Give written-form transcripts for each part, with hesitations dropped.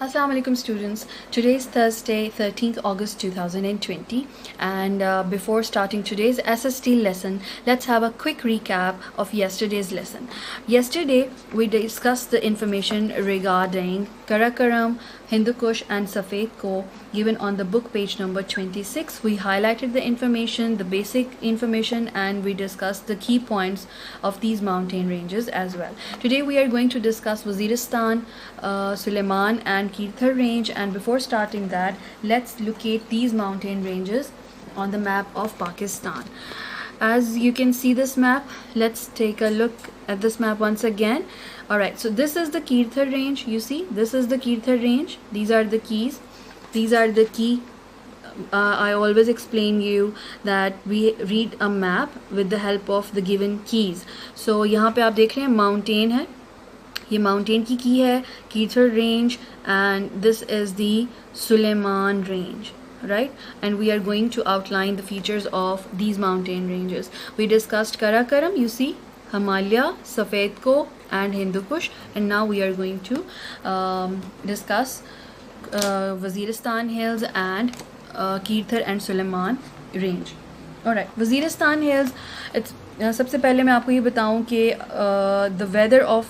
Assalamu alaikum students. Today is Thursday, 13th August 2020, and before starting today's SST lesson, let's have a quick recap of yesterday's lesson. Yesterday we discussed the information regarding Karakoram, Hindu Kush and Safed Ko given on the book page number 26. We highlighted the information, the basic information, and we discussed the key points of these mountain ranges as well. Today we are going to discuss Waziristan, Suleiman and Kirthar range, and before starting that, let's locate these mountain ranges on the map of Pakistan. As you can see this map, let's take a look at this map once again. Alright, so this is the Kirthar range. You see, this is the Kirthar range. These are the keys. These are the key. I always explain you that we read a map with the help of the given keys. So यहाँ पे आप देख रहे हैं mountain है. ये mountain की key है, Kirthar range, and this is the Suleiman range. Right, and we are going to outline the features of these mountain ranges. We discussed Karakoram, you see, Himalaya, Safed Ko and Hindu Kush, and now we are going to discuss Waziristan hills and Kirthar and Suleiman range. Alright, Waziristan hills, it's सबसे पहले मैं आपको ये बताऊं कि the weather of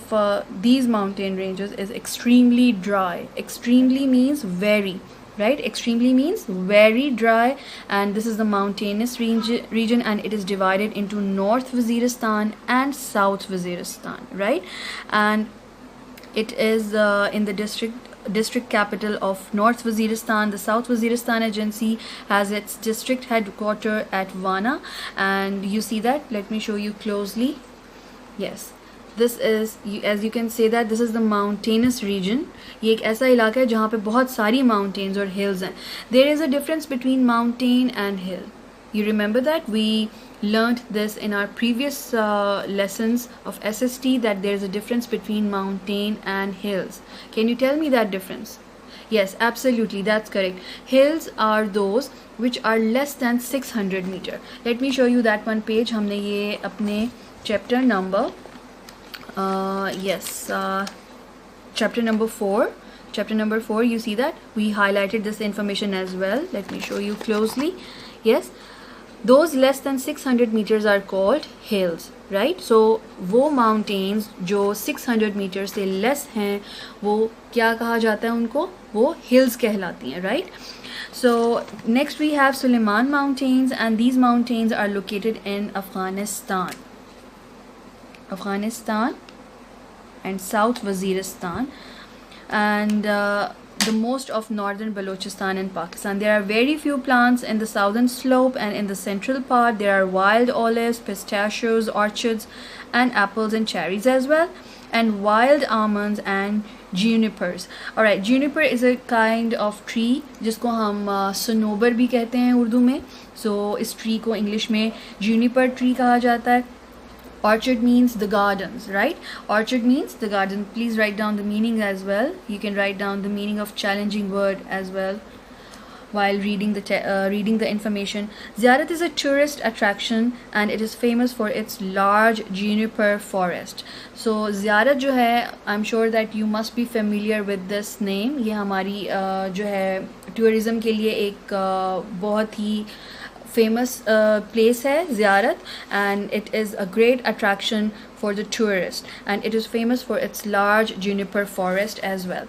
these mountain ranges is extremely dry. Extremely means very. Right, extremely means very dry, and this is the mountainous region, and it is divided into North Waziristan and South Waziristan, right? And it is in the district capital of North Waziristan. The South Waziristan Agency has its district headquarters at Wana, and you see that. Let me show you closely. Yes, this is, as you can say, that this is the mountainous region. ये एक ऐसा इलाका है जहाँ पे बहुत सारी mountains और hills हैं. There is a difference between mountain and hill. You remember that we learned this in our previous lessons of SST, that there is a difference between mountain and hills. Can you tell me that difference? Yes, absolutely, that's correct. Hills are those which are less than 600 meter. Let me show you that one page. हमने ये अपने chapter number chapter number 4. Chapter number 4, you see that we highlighted this information as well. Let me show you closely. Yes, those less than 600 meters are called hills, right? So वो mountains जो 600 meters से less हैं, वो क्या कहा जाता है उनको? वो hills कहलाती हैं, right? So next we have Suleiman mountains, and these mountains are located in Afghanistan and South Waziristan, and the most of northern Balochistan in Pakistan. There are very few plants in the southern slope, and in the central part there are wild olives, pistachios, orchards, and apples and cherries as well, and wild almonds and junipers. Alright, juniper is a kind of tree जिसको हम सनोबर भी कहते हैं उर्दू में. So इस tree को English में juniper tree कहा जाता है. Orchard means the gardens, right? Orchard means the garden. Please write down the meaning as well. You can write down the meaning of challenging word as well while reading the information. Ziyarat is a tourist attraction, and it is famous for its large juniper forest. So Ziyarat जो है, I'm sure that you must be familiar with this name. ये हमारी जो है tourism के लिए एक बहुत ही famous place है Ziyarat, and it is a great attraction for the tourist, and it is famous for its large juniper forest as well.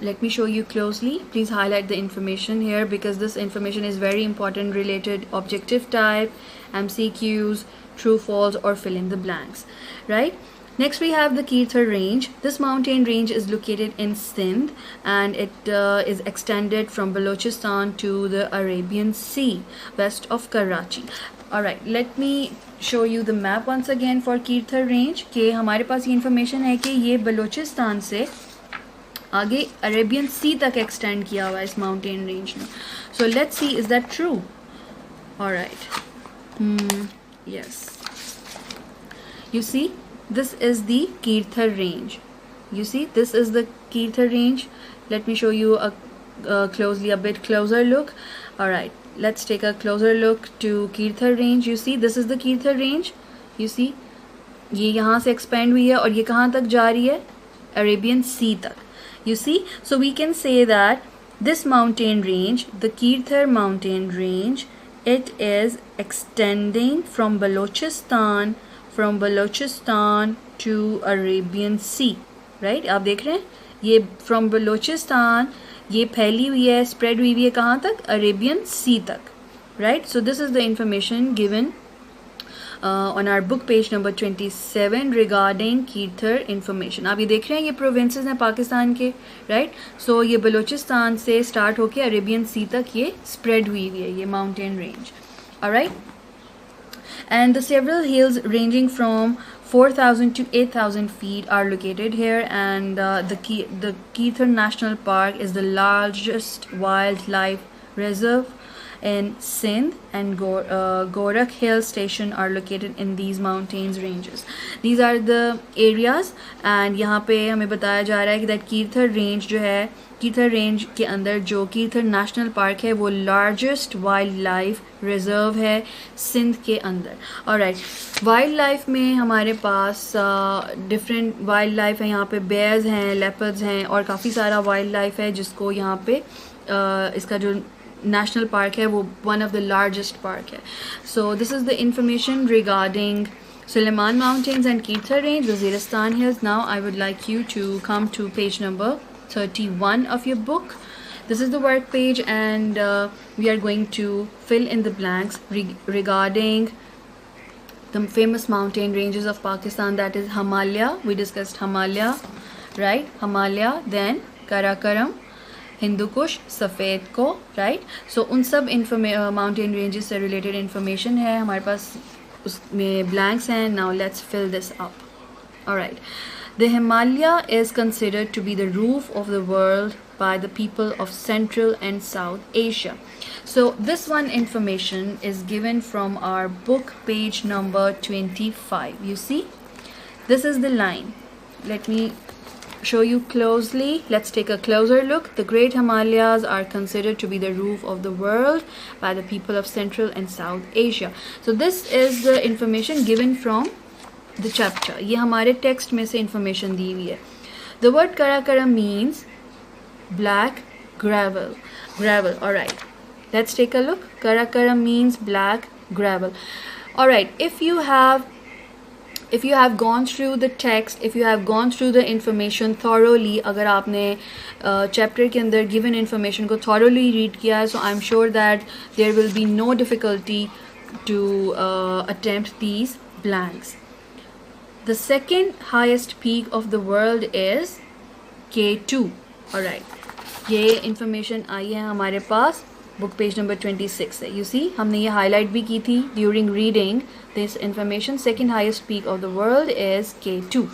Let me show you closely. Please highlight the information here, because this information is very important, related objective type, MCQs, true false, or fill in the blanks, right? Next we have the Kirthar range. This mountain range is located in Sindh, and it is extended from Balochistan to the Arabian Sea west of Karachi. Alright, let me show you the map once again for Kirthar range. कि हमारे पास ये information है कि ये बलोचिस्तान से आगे Arabian Sea तक extend किया हुआ है इस mountain range ने. So let's see, is that true? Alright, yes. You see, this is the Kirthar range. You see, this is the Kirthar range. Let me show you a bit closer look. Alright, let's take a closer look to Kirthar range. You see, this is the Kirthar range. You see, ये यहाँ से expand हुई है और ये कहाँ तक जा रही है? Arabian Sea तक. You see, so we can say that this mountain range, the Kirthar mountain range, it is extending from Balochistan to Arabian Sea, right? आप देख रहे हैं ये from Balochistan ये फैली हुई है, spread हुई है कहाँ तक? Arabian Sea तक, right? So this is the information given on our book page number 27 regarding Kirthar information. आप ये देख रहे हैं ये provinces हैं पाकिस्तान के, right? So ये बलोचिस्तान से start होके Arabian Sea तक ये spread हुई है ये mountain range, alright? And the several hills ranging from 4,000 to 8,000 feet are located here, and the Kirthar National Park is the largest wildlife reserve in Sindh, and Gorakh Hill Station are located in these mountains ranges. These are the areas, and यहाँ पे हमें बताया जा रहा है कि that Kirthar range जो है, Kirthar range के अंदर जो Kirthar National Park है वो largest wildlife reserve है सिंध के अंदर. Alright, wildlife में हमारे पास different wildlife है. यहाँ पे bears हैं, leopards हैं और काफ़ी सारा wildlife है जिसको यहाँ पे इसका जो national park है वो one of the largest park है. So this is the information regarding Suleiman Mountains and Kirthar Range, Waziristan Hills. Now I would like you to come to page number 31 of your book. This is the work page, and we are going to fill in the blanks regarding the famous mountain ranges of Pakistan, that is Himalaya. We discussed Himalaya, right? Himalaya, then Karakoram, Hindu Kush, Safed Ko, right? So उन सब mountain ranges से related information है हमारे पास, उसमें blanks हैं. Now let's fill this up. Alright, the Himalaya is considered to be the roof of the world by the people of Central and South Asia. So this one information is given from our book page number 25. You see, this is the line. Let me show you closely. Let's take a closer look. The Great Himalayas are considered to be the roof of the world by the people of Central and South Asia. So this is the information given from the chapter. ये हमारे text में से information दी हुई है. The word Karakoram means black gravel. Gravel. Alright, let's take a look. Karakoram means black gravel. Alright, if you have gone through the text, if you have gone through the information thoroughly, अगर आपने chapter के अंदर given information को thoroughly read किया है, so I'm sure that there will be no difficulty to attempt these blanks. The second highest peak of the world is K2. Alright, ये information आई है हमारे पास book page number 26 है. You see, हमने ये highlight भी की थी during reading this information. Second highest peak of the world is K2.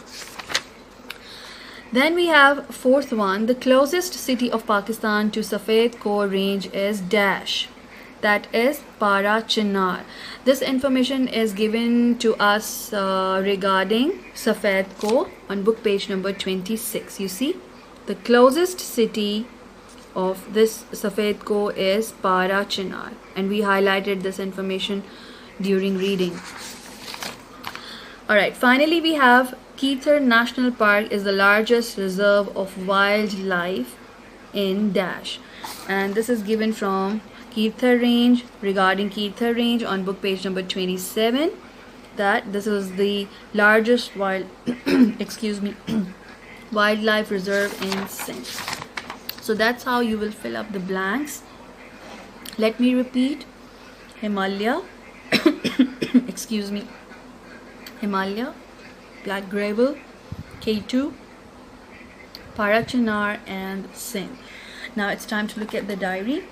Then we have fourth one. The closest city of Pakistan to Safed Ko range is dash. That is Para Chinar. This information is given to us regarding Safed Ko on book page number 26. You see, the closest city of this Safed Ko is Para Chinar, and we highlighted this information during reading. Alright, finally we have Kirthar National Park is the largest reserve of wildlife in dash, and this is given from Kirthar Range, regarding Kirthar Range on book page number 27, that this is the largest wildlife reserve in Sindh. So that's how you will fill up the blanks. Let me repeat. Himalaya, excuse me, Himalaya, black gravel, K2, Para Chinar, and Sindh. Now it's time to look at the diary.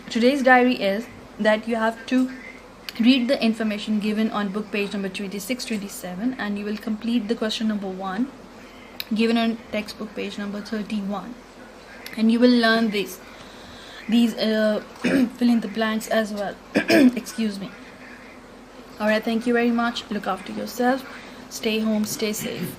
Today's diary is that you have to read the information given on book page number 26-27, and you will complete the question number 1 given on textbook page number 31, and you will learn these fill in the blanks as well. Excuse me. Alright, thank you very much. Look after yourself. Stay home, stay safe.